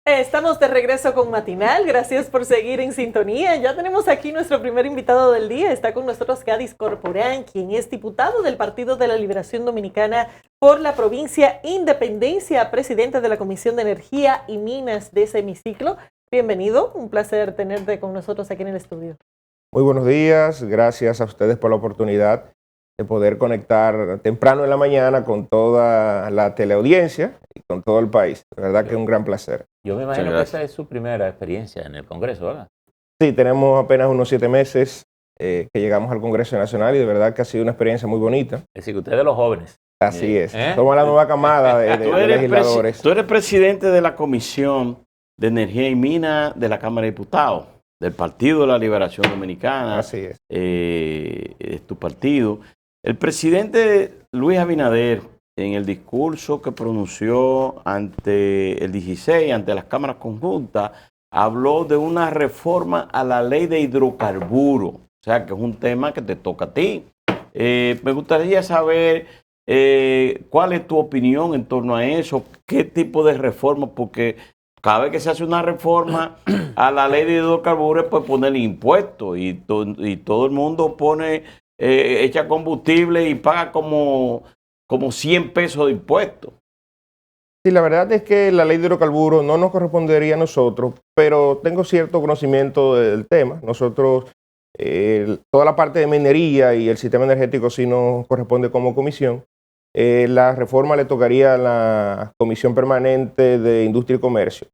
Estamos de regreso con Matinal, gracias por seguir en sintonía. Ya tenemos aquí nuestro primer invitado del día, está con nosotros Gadis Corporán, quien es diputado del Partido de la Liberación Dominicana por la provincia Independencia, presidente de la Comisión de Energía y Minas de ese hemiciclo. Bienvenido, un placer tenerte con nosotros aquí en el estudio. Muy buenos días, gracias a ustedes por la oportunidad de poder conectar temprano en la mañana con toda la teleaudiencia y con todo el país. De verdad que es un gran placer. Yo me imagino que esa es su primera experiencia en el Congreso, ¿verdad? Sí, tenemos apenas unos 7 meses que llegamos al Congreso Nacional y de verdad que ha sido una experiencia muy bonita. Es decir, que usted es de los jóvenes. Así es. Somos la nueva camada de legisladores. Tú eres presidente de la Comisión de Energía y Minas de la Cámara de Diputados, del Partido de la Liberación Dominicana. Así es. Es tu partido. El presidente Luis Abinader, en el discurso que pronunció ante el 16, ante las cámaras conjuntas, habló de una reforma a la ley de hidrocarburos. O sea, que es un tema que te toca a ti. Me gustaría saber cuál es tu opinión en torno a eso, qué tipo de reforma, porque cada vez que se hace una reforma a la ley de hidrocarburos, pues poner impuestos y todo el mundo pone, echa combustible y paga como 100 pesos de impuestos. Sí, la verdad es que la ley de hidrocarburos no nos correspondería a nosotros, pero tengo cierto conocimiento del tema. Nosotros, toda la parte de minería y el sistema energético sí nos corresponde como comisión. La reforma le tocaría a la Comisión Permanente de Industria y Comercio.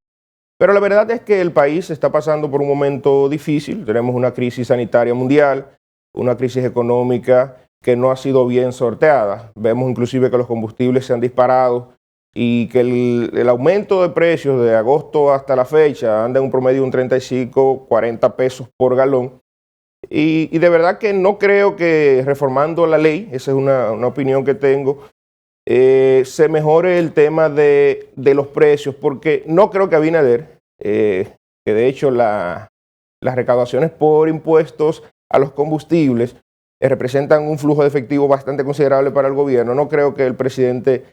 Pero la verdad es que el país está pasando por un momento difícil. Tenemos una crisis sanitaria mundial, una crisis económica que no ha sido bien sorteada. Vemos inclusive que los combustibles se han disparado y que el aumento de precios de agosto hasta la fecha anda en un promedio de un 35, 40 pesos por galón. Y de verdad que no creo que reformando la ley, esa es una opinión que tengo, se mejore el tema de los precios, porque no creo que Abinader, que de hecho las recaudaciones por impuestos a los combustibles representan un flujo de efectivo bastante considerable para el gobierno, no creo que el presidente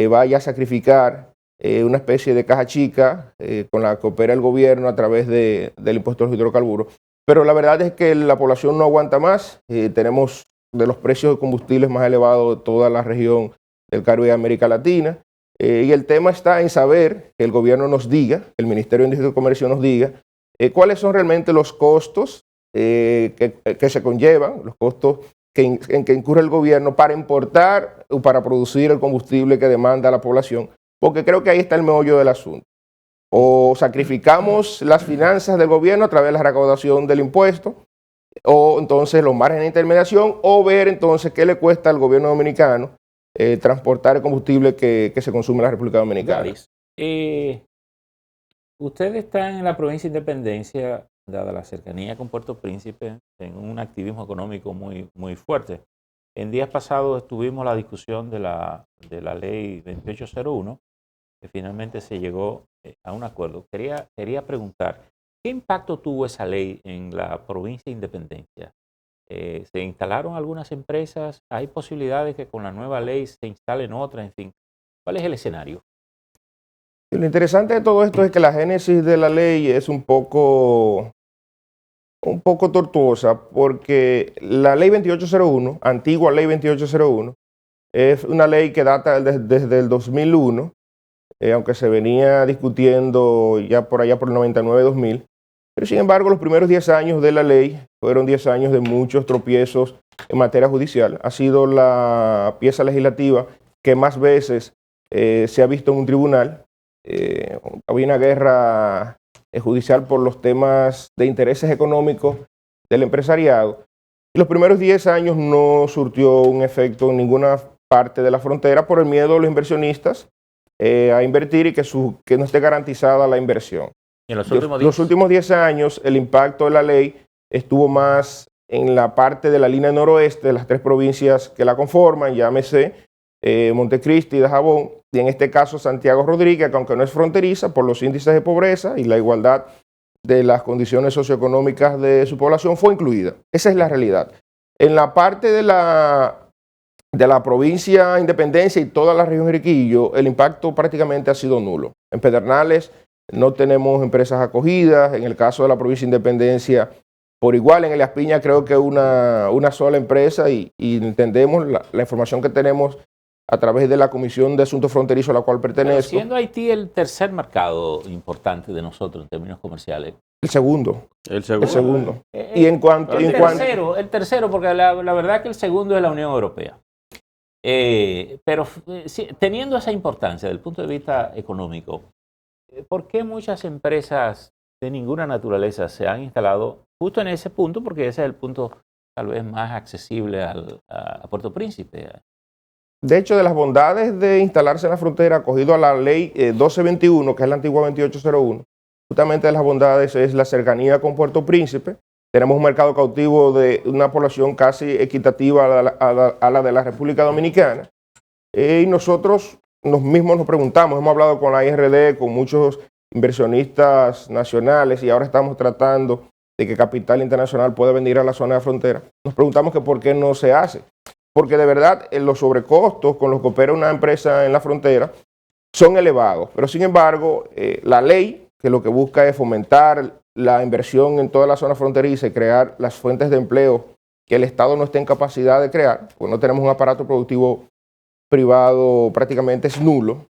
vaya a sacrificar una especie de caja chica con la que opera el gobierno a través del impuesto a los hidrocarburos. Pero la verdad es que la población no aguanta más. Tenemos de los precios de combustibles más elevados de toda la región del Caribe y América Latina. Y el tema está en saber que el gobierno nos diga, el Ministerio de Industria y Comercio nos diga, cuáles son realmente los costos que se conllevan, los costos en que incurre el gobierno para importar o para producir el combustible que demanda la población, porque creo que ahí está el meollo del asunto. O sacrificamos las finanzas del gobierno a través de la recaudación del impuesto, o entonces los márgenes de intermediación, o ver entonces qué le cuesta al gobierno dominicano transportar el combustible que se consume en la República Dominicana. Usted está en la provincia de Independencia, dada la cercanía con Puerto Príncipe, en un activismo económico muy fuerte. En días pasados tuvimos la discusión de la ley 2801, que finalmente se llegó a un acuerdo. Quería preguntar, ¿qué impacto tuvo esa ley en la provincia de Independencia? ¿Se instalaron algunas empresas? ¿Hay posibilidades que con la nueva ley se instalen otras? En fin, ¿cuál es el escenario? Lo interesante de todo esto es que la génesis de la ley es un poco tortuosa, porque la ley 2801, antigua ley 2801, es una ley que data desde el 2001, aunque se venía discutiendo ya por allá por el 99-2000, pero sin embargo los primeros 10 años de la ley fueron 10 años de muchos tropiezos en materia judicial. Ha sido la pieza legislativa que más veces se ha visto en un tribunal. Había una guerra judicial por los temas de intereses económicos del empresariado. Y los primeros 10 años no surtió un efecto en ninguna parte de la frontera por el miedo de los inversionistas a invertir y que no esté garantizada la inversión. En los últimos 10 años el impacto de la ley estuvo más en la parte de la línea noroeste de las 3 provincias que la conforman, llámese Montecristi y Dajabón, y en este caso Santiago Rodríguez, que aunque no es fronteriza, por los índices de pobreza y la igualdad de las condiciones socioeconómicas de su población, fue incluida. Esa es la realidad. En la parte de la provincia Independencia y toda la región Jeriquillo, el impacto prácticamente ha sido nulo. En Pedernales no tenemos empresas acogidas. En el caso de la provincia de Independencia, por igual, en Elías Piñas creo que una sola empresa y entendemos la información que tenemos a través de la Comisión de Asuntos Fronterizos a la cual pertenezco. Pero siendo Haití el tercer mercado importante de nosotros en términos comerciales. El segundo. El segundo. Y en cuanto... El tercero, porque la verdad que el segundo es la Unión Europea. Pero teniendo esa importancia desde el punto de vista económico, ¿por qué muchas empresas de ninguna naturaleza se han instalado justo en ese punto? Porque ese es el punto tal vez más accesible a Puerto Príncipe. De hecho, de las bondades de instalarse en la frontera, acogido a la ley 1221, que es la antigua 2801, justamente de las bondades es la cercanía con Puerto Príncipe. Tenemos un mercado cautivo de una población casi equitativa a la de la República Dominicana. Y nosotros mismos nos preguntamos, hemos hablado con la IRD, con muchos inversionistas nacionales y ahora estamos tratando de que capital internacional pueda venir a la zona de frontera. Nos preguntamos que por qué no se hace. Porque de verdad los sobrecostos con los que opera una empresa en la frontera son elevados. Pero sin embargo, la ley, que lo que busca es fomentar la inversión en toda la zona fronteriza y crear las fuentes de empleo que el Estado no esté en capacidad de crear, pues no tenemos un aparato productivo privado, prácticamente es nulo.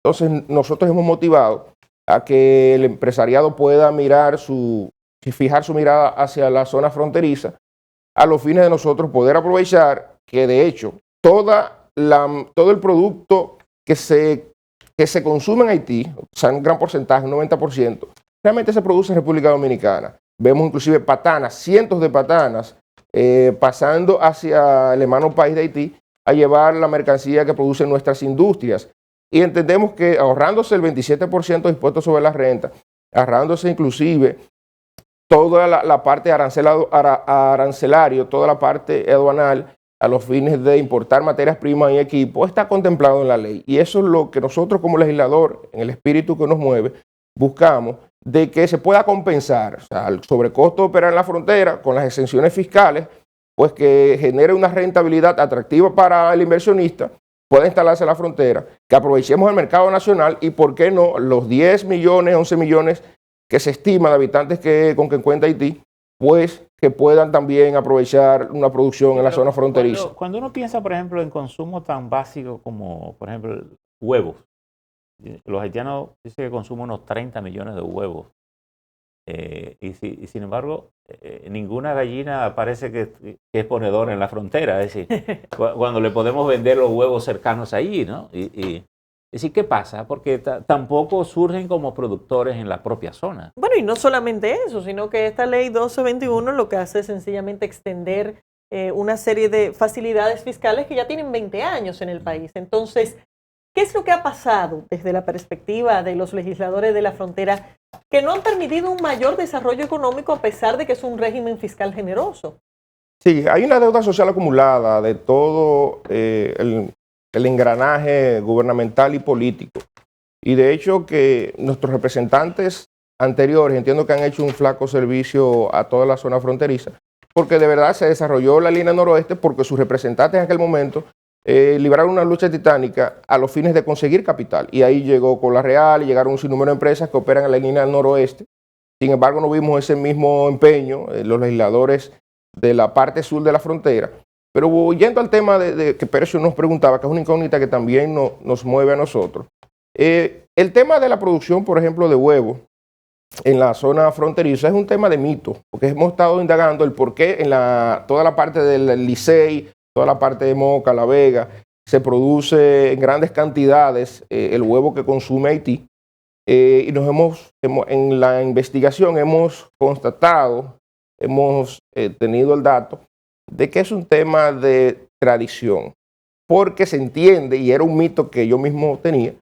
Entonces nosotros hemos motivado a que el empresariado pueda fijar su mirada hacia la zona fronteriza a los fines de nosotros poder aprovechar que de hecho todo el producto que se consume en Haití, o sea, un gran porcentaje, un 90%, realmente se produce en República Dominicana. Vemos inclusive patanas, cientos de patanas, pasando hacia el hermano país de Haití a llevar la mercancía que producen nuestras industrias. Y entendemos que ahorrándose el 27% de impuestos sobre la renta, ahorrándose inclusive toda la parte arancelario, toda la parte aduanal a los fines de importar materias primas y equipos, está contemplado en la ley. Y eso es lo que nosotros como legislador, en el espíritu que nos mueve, buscamos de que se pueda compensar, o sea, el sobrecosto de operar en la frontera con las exenciones fiscales, pues que genere una rentabilidad atractiva para el inversionista, pueda instalarse en la frontera, que aprovechemos el mercado nacional y, ¿por qué no?, los 10 millones, 11 millones que se estima de habitantes con que cuenta Haití, pues que puedan también aprovechar una producción en la zona fronteriza. Cuando uno piensa, por ejemplo, en consumo tan básico como, por ejemplo, huevos, los haitianos dicen que consumen unos 30 millones de huevos. Y sin embargo, ninguna gallina parece que es ponedora en la frontera. Es decir, cuando le podemos vender los huevos cercanos allí, ¿no? Es decir, ¿qué pasa? Porque tampoco surgen como productores en la propia zona. Bueno, y no solamente eso, sino que esta ley 1221 lo que hace es sencillamente extender una serie de facilidades fiscales que ya tienen 20 años en el país. Entonces, ¿qué es lo que ha pasado desde la perspectiva de los legisladores de la frontera que no han permitido un mayor desarrollo económico a pesar de que es un régimen fiscal generoso? Sí, hay una deuda social acumulada de todo el engranaje gubernamental y político. Y de hecho que nuestros representantes anteriores entiendo que han hecho un flaco servicio a toda la zona fronteriza, porque de verdad se desarrolló la línea noroeste porque sus representantes en aquel momento libraron una lucha titánica a los fines de conseguir capital. Y ahí llegó Cola Real y llegaron un sinnúmero de empresas que operan en la línea noroeste. Sin embargo, no vimos ese mismo empeño los legisladores de la parte sur de la frontera. Pero yendo al tema de que Percio nos preguntaba, que es una incógnita que también nos mueve a nosotros. El tema de la producción, por ejemplo, de huevos en la zona fronteriza es un tema de mito, porque hemos estado indagando el por qué en toda la parte del Licey, toda la parte de Moca, La Vega, se produce en grandes cantidades el huevo que consume Haití. Y en la investigación hemos constatado, hemos tenido el dato de que es un tema de tradición, porque se entiende, y era un mito que yo mismo tenía,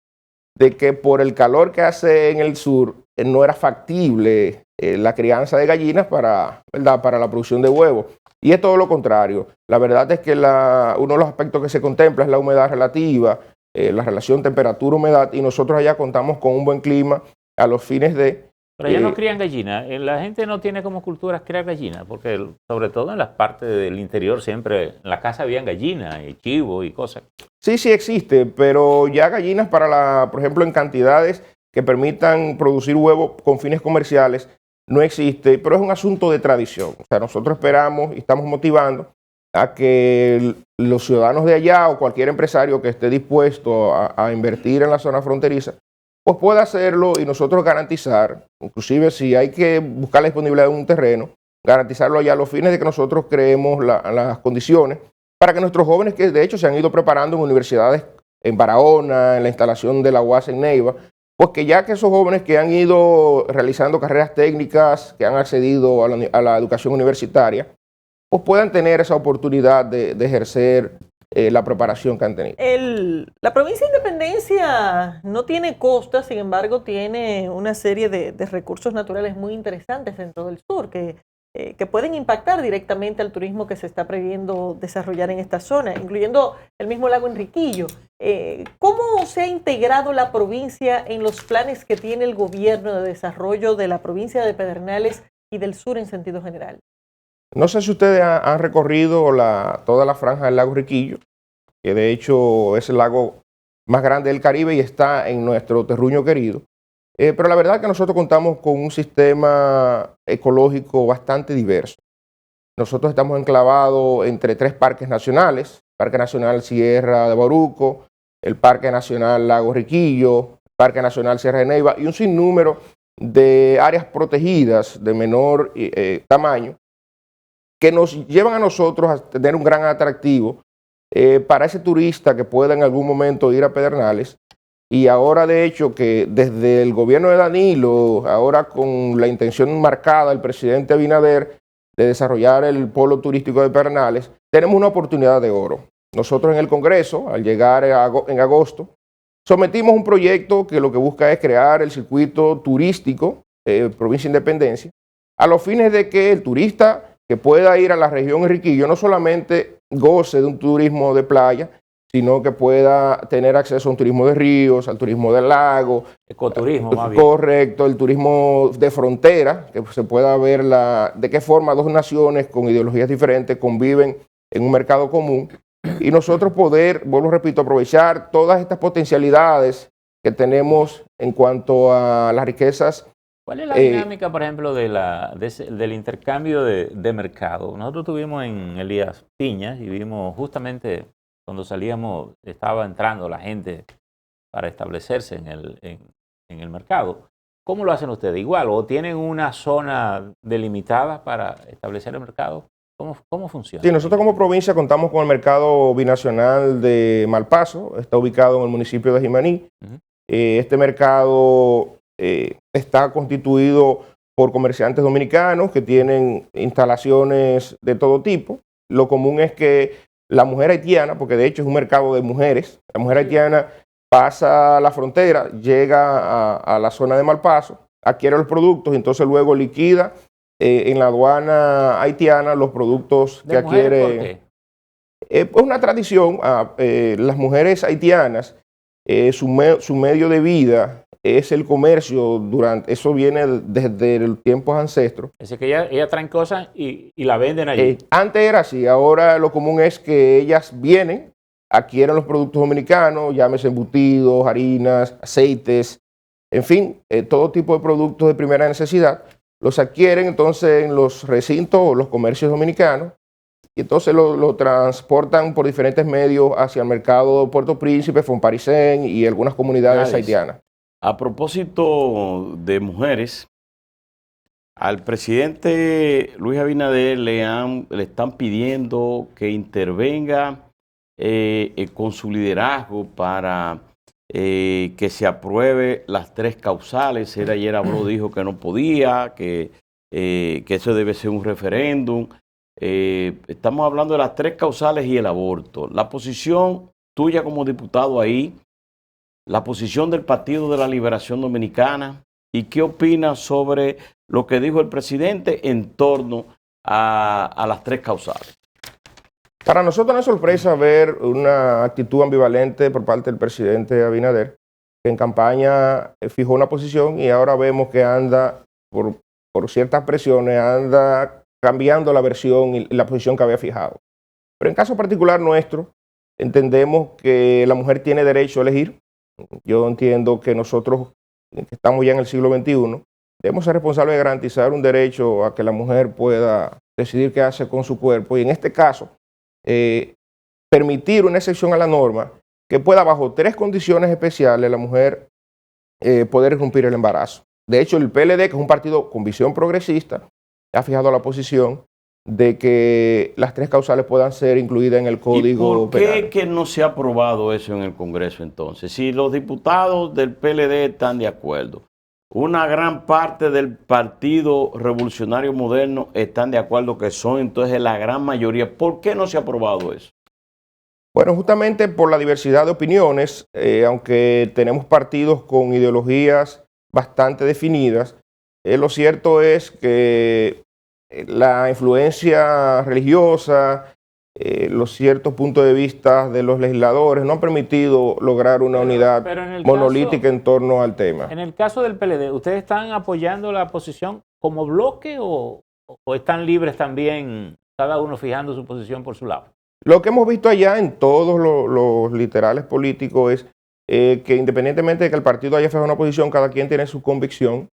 de que por el calor que hace en el sur no era factible la crianza de gallinas para la producción de huevos. Y es todo lo contrario. La verdad es que uno de los aspectos que se contempla es la humedad relativa, la relación temperatura-humedad, y nosotros allá contamos con un buen clima a los fines de... Pero allá no crían gallinas. La gente no tiene como cultura criar gallinas, porque sobre todo en las partes del interior siempre en la casa habían gallinas y chivos y cosas. Sí existe, pero ya gallinas por ejemplo, en cantidades que permitan producir huevos con fines comerciales no existe, pero es un asunto de tradición. O sea, nosotros esperamos y estamos motivando a que los ciudadanos de allá o cualquier empresario que esté dispuesto a invertir en la zona fronteriza, pues pueda hacerlo y nosotros garantizar, inclusive si hay que buscar la disponibilidad de un terreno, garantizarlo allá a los fines de que nosotros creemos las condiciones para que nuestros jóvenes, que de hecho se han ido preparando en universidades en Barahona, en la instalación de la UAS en Neiva, pues que ya que esos jóvenes que han ido realizando carreras técnicas, que han accedido a la educación universitaria, pues puedan tener esa oportunidad de ejercer la preparación que han tenido. La provincia de Independencia no tiene costa, sin embargo tiene una serie de recursos naturales muy interesantes en todo el sur que pueden impactar directamente al turismo que se está previendo desarrollar en esta zona, incluyendo el mismo lago Enriquillo. ¿Cómo se ha integrado la provincia en los planes que tiene el gobierno de desarrollo de la provincia de Pedernales y del sur en sentido general? No sé si ustedes han recorrido toda la franja del lago Enriquillo, que de hecho es el lago más grande del Caribe y está en nuestro terruño querido. Pero la verdad es que nosotros contamos con un sistema ecológico bastante diverso. Nosotros estamos enclavados entre 3 parques nacionales: Parque Nacional Sierra de Bauruco, el Parque Nacional Lago Enriquillo, Parque Nacional Sierra de Neiva y un sinnúmero de áreas protegidas de menor tamaño que nos llevan a nosotros a tener un gran atractivo para ese turista que pueda en algún momento ir a Pedernales. Y ahora, de hecho, que desde el gobierno de Danilo, ahora con la intención marcada del presidente Abinader de desarrollar el polo turístico de Pedernales, tenemos una oportunidad de oro. Nosotros en el Congreso, al llegar en agosto, sometimos un proyecto que lo que busca es crear el circuito turístico Provincia Independencia, a los fines de que el turista que pueda ir a la región Enriquillo no solamente goce de un turismo de playa, sino que pueda tener acceso a un turismo de ríos, al turismo del lago. Ecoturismo, más bien. Correcto, el turismo de frontera, que se pueda ver de qué forma 2 naciones con ideologías diferentes conviven en un mercado común. Y nosotros poder, vuelvo repito, aprovechar todas estas potencialidades que tenemos en cuanto a las riquezas. ¿Cuál es la dinámica, por ejemplo, del intercambio de mercado? Nosotros tuvimos en Elías Piñas y vimos justamente cuando salíamos, estaba entrando la gente para establecerse en el mercado. ¿Cómo lo hacen ustedes? ¿Igual o tienen una zona delimitada para establecer el mercado? ¿Cómo funciona? Sí, nosotros como provincia contamos con el mercado binacional de Malpaso, está ubicado en el municipio de Jimaní. Este mercado está constituido por comerciantes dominicanos que tienen instalaciones de todo tipo. Lo común es que la mujer haitiana, porque de hecho es un mercado de mujeres, la mujer haitiana pasa la frontera, llega a la zona de Malpaso, adquiere los productos y entonces luego liquida en la aduana haitiana los productos que adquiere. ¿Por qué? Es una tradición. Las mujeres haitianas, su medio de vida es el comercio. Eso viene desde los tiempos ancestros. Es decir, que ellas traen cosas y la venden allí. Antes era así, ahora lo común es que ellas vienen, adquieren los productos dominicanos, llámese embutidos, harinas, aceites, en fin, todo tipo de productos de primera necesidad, los adquieren entonces en los recintos o los comercios dominicanos y entonces lo transportan por diferentes medios hacia el mercado de Puerto Príncipe, Fonparisén y algunas comunidades haitianas. A propósito de mujeres, al presidente Luis Abinader le están pidiendo que intervenga con su liderazgo para que se apruebe las 3 causales. Él ayer habló, dijo que no podía, que eso debe ser un referéndum. Estamos hablando de las 3 causales y el aborto. La posición tuya como diputado ahí, la posición del Partido de la Liberación Dominicana, y qué opinas sobre lo que dijo el presidente en torno a las 3 causales. Para nosotros no es sorpresa ver una actitud ambivalente por parte del presidente Abinader, que en campaña fijó una posición y ahora vemos que anda, por ciertas presiones, anda cambiando la versión y la posición que había fijado. Pero en caso particular nuestro, entendemos que la mujer tiene derecho a elegir. Yo entiendo que nosotros que estamos ya en el siglo XXI, debemos ser responsables de garantizar un derecho a que la mujer pueda decidir qué hace con su cuerpo y en este caso permitir una excepción a la norma que pueda bajo 3 condiciones especiales la mujer poder irrumpir el embarazo. De hecho, el PLD, que es un partido con visión progresista, ha fijado la posición de que las 3 causales puedan ser incluidas en el Código Penal. ¿Y por qué que no se ha aprobado eso en el Congreso entonces? Si los diputados del PLD están de acuerdo, una gran parte del Partido Revolucionario Moderno están de acuerdo que son entonces la gran mayoría, ¿por qué no se ha aprobado eso? Bueno, justamente por la diversidad de opiniones, aunque tenemos partidos con ideologías bastante definidas, lo cierto es que la influencia religiosa, los ciertos puntos de vista de los legisladores no han permitido lograr una unidad monolítica en torno al tema. En el caso del PLD, ¿ustedes están apoyando la posición como bloque o están libres también, cada uno fijando su posición por su lado? Lo que hemos visto allá en todos los literales políticos es que independientemente de que el partido haya fijado una posición, cada quien tiene su convicción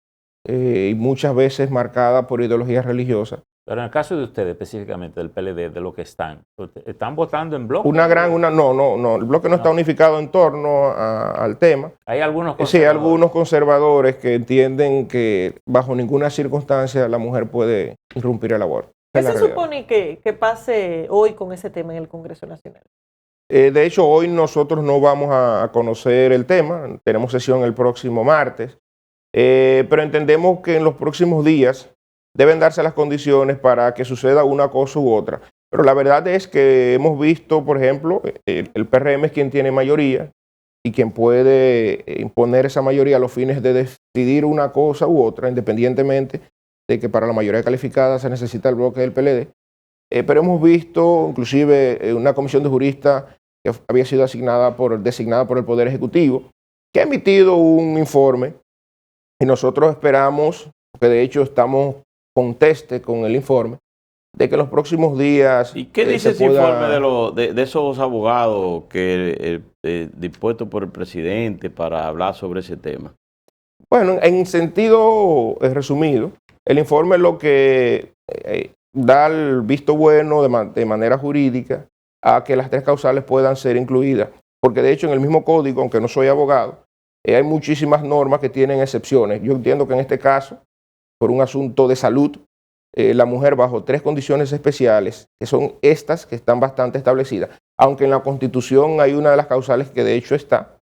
y muchas veces marcada por ideologías religiosas. Pero en el caso de ustedes específicamente, del PLD, de lo que están votando en bloque. No, el bloque no está unificado en torno al tema. Hay algunos conservadores. Sí, hay algunos conservadores que entienden que bajo ninguna circunstancia la mujer puede irrumpir el aborto. ¿Qué se supone que pase hoy con ese tema en el Congreso Nacional? De hecho, hoy nosotros no vamos a conocer el tema, tenemos sesión el próximo martes, pero entendemos que en los próximos días deben darse las condiciones para que suceda una cosa u otra. Pero la verdad es que hemos visto, por ejemplo, el PRM es quien tiene mayoría y quien puede imponer esa mayoría a los fines de decidir una cosa u otra, independientemente de que para la mayoría calificada se necesita el bloque del PLD. Pero hemos visto inclusive una comisión de juristas que había sido designada por el Poder Ejecutivo, que ha emitido un informe y nosotros esperamos, que de hecho estamos conteste con el informe, de que en los próximos días... ¿Y qué dice ese informe de esos abogados que dispuestos por el presidente para hablar sobre ese tema? Bueno, en sentido resumido, el informe es lo que da el visto bueno de manera jurídica a que las 3 causales puedan ser incluidas, porque de hecho en el mismo código, aunque no soy abogado, hay muchísimas normas que tienen excepciones. Yo entiendo que en este caso, por un asunto de salud, la mujer bajo 3 condiciones especiales, que son estas que están bastante establecidas, aunque en la Constitución hay una de las causales que de hecho está,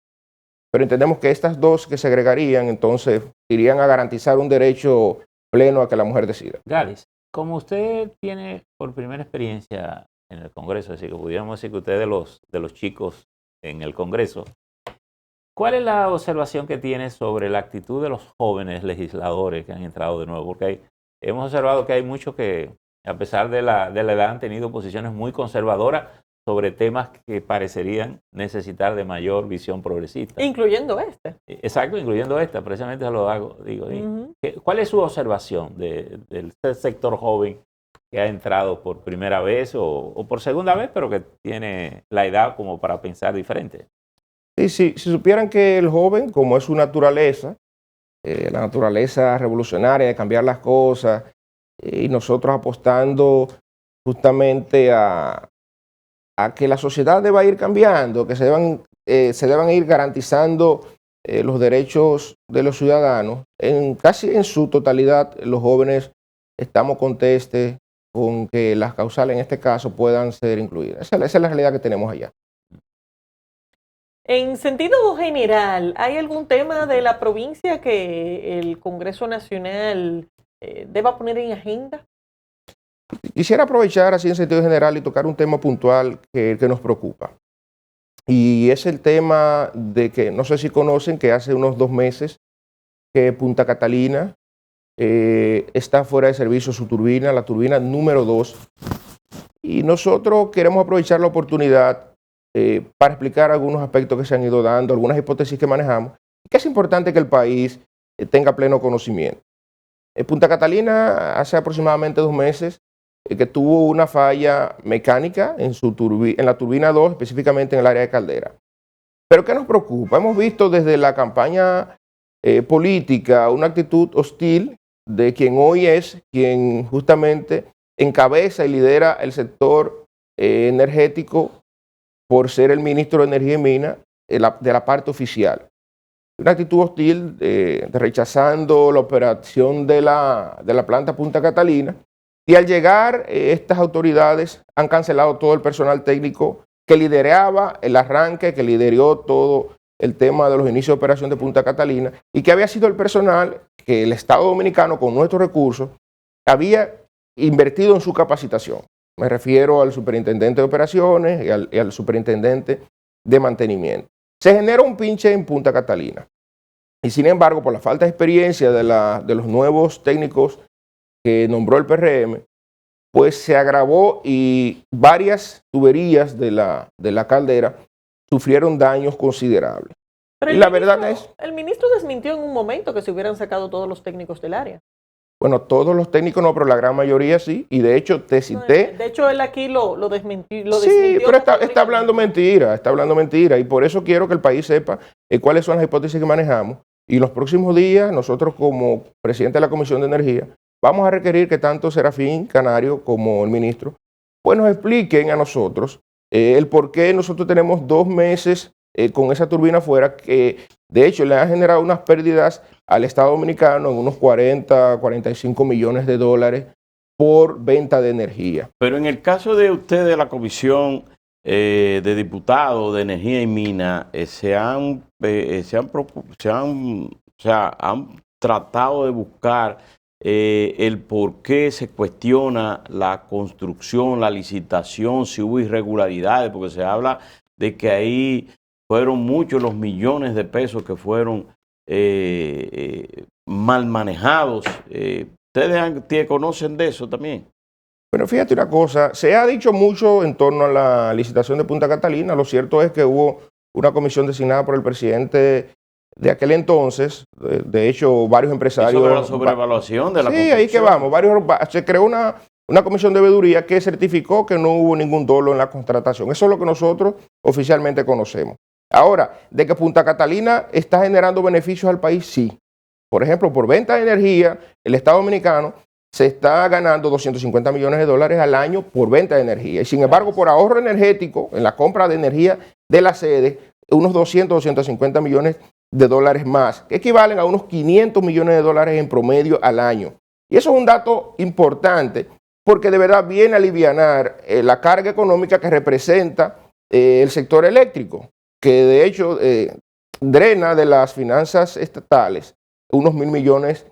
pero entendemos que estas 2 que se agregarían, entonces irían a garantizar un derecho pleno a que la mujer decida. Gadis, como usted tiene por primera experiencia en el Congreso, así que pudiéramos decir que usted es de los chicos en el Congreso, ¿cuál es la observación que tiene sobre la actitud de los jóvenes legisladores que han entrado de nuevo? Porque hemos observado que hay muchos que, a pesar de la edad, han tenido posiciones muy conservadoras sobre temas que parecerían necesitar de mayor visión progresista. Incluyendo este. Exacto, incluyendo esta, precisamente se lo hago, digo. ¿Cuál es su observación del sector joven que ha entrado por primera vez o por segunda vez, pero que tiene la edad como para pensar diferente? Sí, si supieran que el joven, como es su naturaleza, la naturaleza revolucionaria de cambiar las cosas, y nosotros apostando justamente a que la sociedad deba ir cambiando, que se deban ir garantizando los derechos de los ciudadanos. Casi en su totalidad, los jóvenes estamos contestes con que las causales en este caso puedan ser incluidas. Esa es la realidad que tenemos allá. En sentido general, ¿hay algún tema de la provincia que el Congreso Nacional deba poner en agenda? Quisiera aprovechar así en sentido general y tocar un tema puntual que nos preocupa. Y es el tema de que, no sé si conocen, que hace unos 2 meses que Punta Catalina está fuera de servicio su turbina, la turbina número 2. Y nosotros queremos aprovechar la oportunidad para explicar algunos aspectos que se han ido dando, algunas hipótesis que manejamos, y que es importante que el país tenga pleno conocimiento. Punta Catalina hace aproximadamente 2 meses que tuvo una falla mecánica en la turbina 2, específicamente en el área de Caldera. Pero ¿qué nos preocupa? Hemos visto desde la campaña política, una actitud hostil de quien hoy es quien justamente encabeza y lidera el sector energético por ser el ministro de Energía y Minas de la parte oficial. Una actitud hostil rechazando la operación de la planta Punta Catalina, y al llegar estas autoridades han cancelado todo el personal técnico que lideraba el arranque, que lideró todo el tema de los inicios de operación de Punta Catalina, y que había sido el personal que el Estado Dominicano con nuestros recursos había invertido en su capacitación. Me refiero al superintendente de operaciones y al superintendente de mantenimiento. Se genera un pinche en Punta Catalina. Y sin embargo, por la falta de experiencia de los nuevos técnicos que nombró el PRM, pues se agravó y varias tuberías de la caldera sufrieron daños considerables. Pero y la verdad es... El ministro desmintió en un momento que se hubieran sacado todos los técnicos del área. Bueno, todos los técnicos no, pero la gran mayoría sí. Y de hecho te cité... De hecho él aquí lo desmintió. Sí, pero está hablando mentira. Y por eso quiero que el país sepa cuáles son las hipótesis que manejamos. Y los próximos días, nosotros como presidente de la Comisión de Energía, vamos a requerir que tanto Serafín Canario como el ministro pues nos expliquen a nosotros el por qué nosotros tenemos 2 meses con esa turbina afuera, que de hecho le ha generado unas pérdidas al Estado Dominicano en unos 45 millones de dólares por venta de energía. Pero en el caso de usted de la Comisión de Diputados de Energía y Minas, han tratado de buscar el por qué se cuestiona la construcción, la licitación, si hubo irregularidades, porque se habla de que ahí fueron muchos los millones de pesos que fueron mal manejados. ¿Ustedes conocen de eso también? Pero fíjate una cosa, se ha dicho mucho en torno a la licitación de Punta Catalina. Lo cierto es que hubo una comisión designada por el presidente de aquel entonces, de hecho varios empresarios... ¿Y sobre la sobrevaluación de la construcción? Sí, ahí que vamos. Se creó una comisión de veeduría que certificó que no hubo ningún dolo en la contratación. Eso es lo que nosotros oficialmente conocemos. Ahora, de que Punta Catalina está generando beneficios al país, sí. Por ejemplo, por venta de energía, el Estado Dominicano se está ganando 250 millones de dólares al año por venta de energía. Y sin embargo, por ahorro energético, en la compra de energía de la sede, unos 250 millones de dólares más, que equivalen a unos 500 millones de dólares en promedio al año. Y eso es un dato importante, porque de verdad viene a alivianar la carga económica que representa el sector eléctrico, que de hecho drena de las finanzas estatales unos 1.000 millones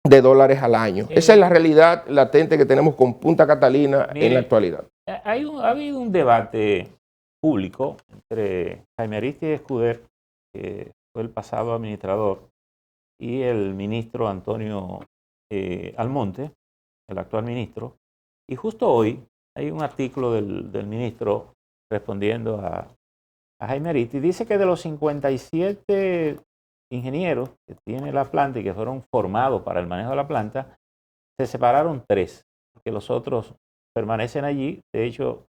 de dólares al año. Esa es la realidad latente que tenemos con Punta Catalina en la actualidad. Ha habido un debate público entre Jaime Arístides Escuder, que fue el pasado administrador, y el ministro Antonio Almonte, el actual ministro. Y justo hoy hay un artículo del ministro respondiendo a Jaime Arístides. Dice que de los 57 ingenieros que tiene la planta y que fueron formados para el manejo de la planta, se separaron 3, que los otros permanecen allí. De hecho,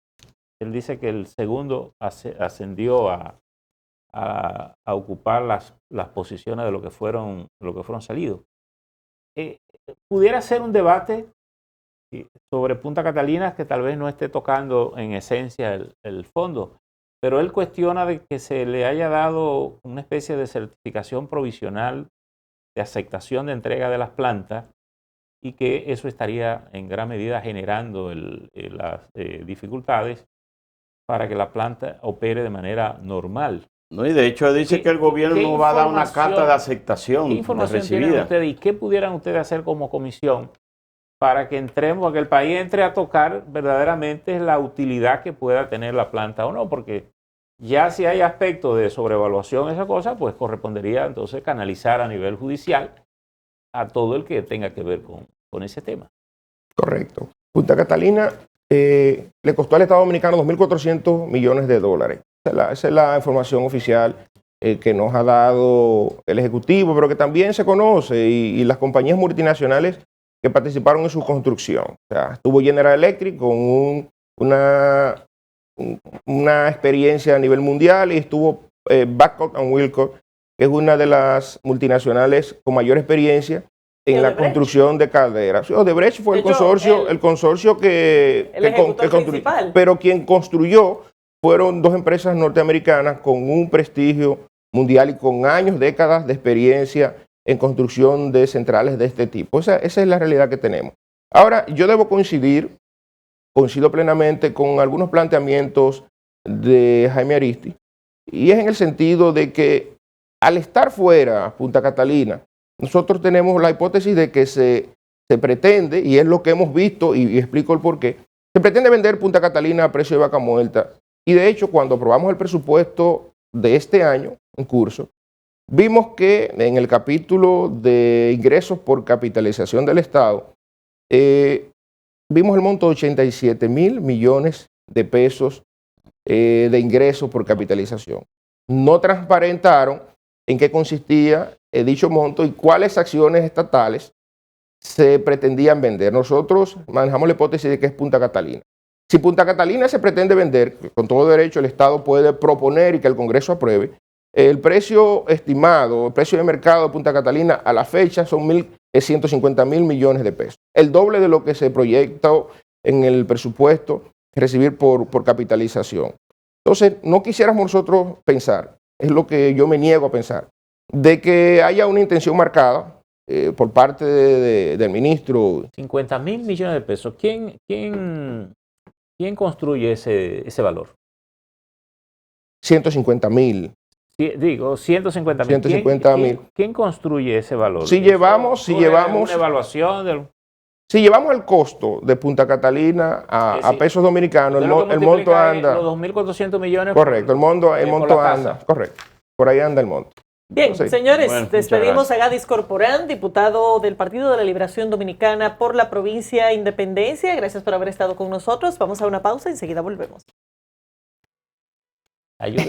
él dice que el segundo ascendió a ocupar las posiciones de lo que fueron salidos. Pudiera ser un debate sobre Punta Catalina que tal vez no esté tocando en esencia el fondo, pero él cuestiona de que se le haya dado una especie de certificación provisional de aceptación de entrega de las plantas y que eso estaría en gran medida generando las dificultades para que la planta opere de manera normal. No, y de hecho dice que el gobierno no va a dar una carta de aceptación ¿Qué información recibida? tienen ustedes y qué pudieran ustedes hacer como comisión para que entremos, para que el país entre a tocar verdaderamente la utilidad que pueda tener la planta o no? Porque ya si hay aspectos de sobrevaluación, esa cosa, pues correspondería entonces canalizar a nivel judicial a todo el que tenga que ver con ese tema. Correcto. Punta Catalina le costó al Estado Dominicano 2.400 millones de dólares. Esa es la información oficial que nos ha dado el Ejecutivo, pero que también se conoce y las compañías multinacionales que participaron en su construcción. O sea, estuvo General Electric con una experiencia a nivel mundial y estuvo Babcock & Wilcox que es una de las multinacionales con mayor experiencia en la construcción de calderas. Odebrecht fue el consorcio que construyó, pero quien construyó fueron dos empresas norteamericanas con un prestigio mundial y con años, décadas de experiencia en construcción de centrales de este tipo. Esa es la realidad que tenemos. Ahora, yo debo coincido plenamente con algunos planteamientos de Jaime Aristi, y es en el sentido de que al estar fuera Punta Catalina, nosotros tenemos la hipótesis de que se pretende, y es lo que hemos visto, y explico el por qué, se pretende vender Punta Catalina a precio de vaca muerta. Y de hecho, cuando aprobamos el presupuesto de este año en curso, vimos que en el capítulo de ingresos por capitalización del Estado, vimos el monto de 87.000 millones de pesos de ingresos por capitalización. No transparentaron en qué consistía dicho monto y cuáles acciones estatales se pretendían vender. Nosotros manejamos la hipótesis de que es Punta Catalina. Si Punta Catalina se pretende vender, con todo derecho el Estado puede proponer y que el Congreso apruebe, el precio estimado, el precio de mercado de Punta Catalina a la fecha son 150.000 millones de pesos. El doble de lo que se proyectó en el presupuesto recibir por capitalización. Entonces, no quisiéramos nosotros pensar, es lo que yo me niego a pensar, de que haya una intención marcada por parte del ministro. 50.000 millones de pesos. ¿Quién construye ese valor? 150.000. Sí, digo, 150.000. ¿Quién construye ese valor? Si llevamos una evaluación si llevamos el costo de Punta Catalina a pesos dominicanos, el monto anda. Los 2.400 millones. Correcto, el monto anda. Correcto. Por ahí anda el monto. Bien, señores, despedimos a Gadis Corporán, diputado del Partido de la Liberación Dominicana por la provincia Independencia. Gracias por haber estado con nosotros. Vamos a una pausa y enseguida volvemos. Ayúdenme.